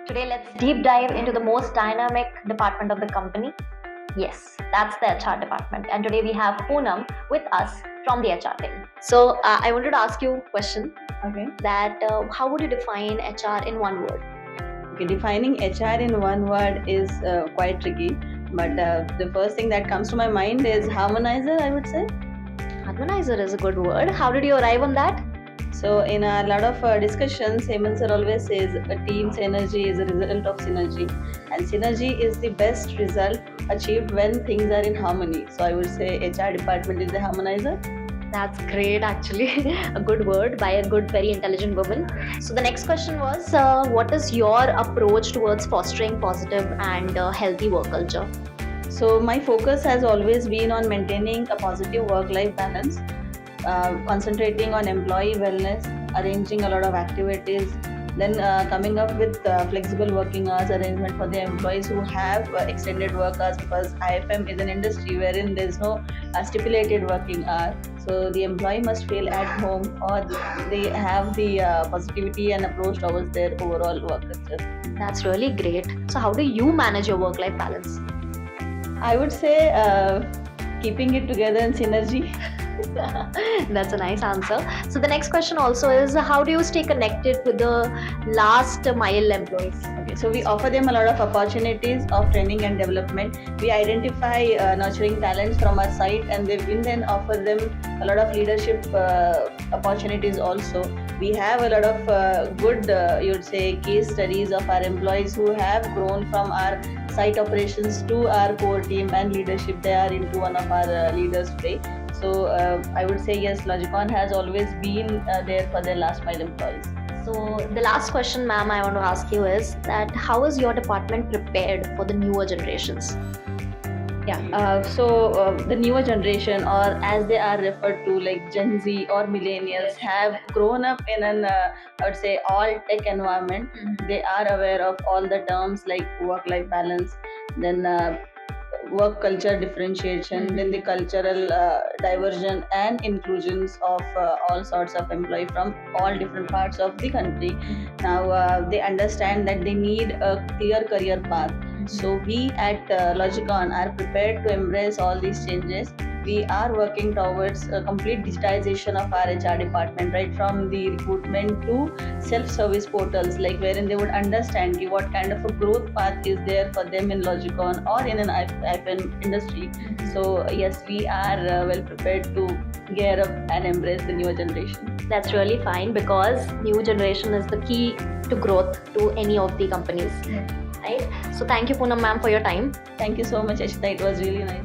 Today, let's deep dive into the most dynamic department of the company. Yes, that's the HR department. And today we have Poonam with us from the HR team. So, I wanted to ask you a question Okay. that how would you define HR in one word? Okay. Defining HR in one word is quite tricky, but the first thing that comes to my mind is harmonizer, I would say. Harmonizer is a good word. How did you arrive on that? So, in a lot of discussions, Hemant sir always says a team's energy is a result of synergy, and synergy is the best result achieved when things are in harmony. So, I would say HR department is the harmonizer. That's great, actually. A good word by a good, very intelligent woman. So, the next question was what is your approach towards fostering positive and healthy work culture? So, my focus has always been on maintaining a positive work life balance, concentrating on employee wellness, arranging a lot of activities, then coming up with flexible working hours arrangement for the employees who have extended work hours, because IFM is an industry wherein there is no stipulated working hour. So the employee must feel at home, or they have the positivity and approach towards their overall work culture. That's really great. So, how do you manage your work life balance? I would say keeping it together in synergy. That's a nice answer. So, the next question also is how do you stay connected with the last mile employees? Okay, so we offer them a lot of opportunities of training and development. We identify nurturing talents from our site, and we then offer them a lot of leadership opportunities also. We have a lot of good, you would say, case studies of our employees who have grown from our site operations to our core team and leadership. They are into one of our leaders today. So I would say yes, Logicon has always been there for their last mile employees. So, the last question, ma'am, I want to ask you is that how is your department prepared for the newer generations? Yeah, the newer generation, or as they are referred to, like Gen Z or millennials, have grown up in an, I would say, all tech environment. They are aware of all the terms like work life balance, then work culture differentiation, then the cultural diversion and inclusions of all sorts of employee from all different parts of the country. Now they understand that they need a clear career path. So we at Logicon are prepared to embrace all these changes. We are working towards a complete digitization of our HR department, right from the recruitment to self-service portals, like wherein they would understand what kind of a growth path is there for them in Logicon or in an IFN industry. So yes, we are well prepared to gear up and embrace the newer generation. That's really fine because new generation is the key to growth to any of the companies. Right? So, thank you, Poonam ma'am, for your time. Thank you so much, Ashita. It was really nice.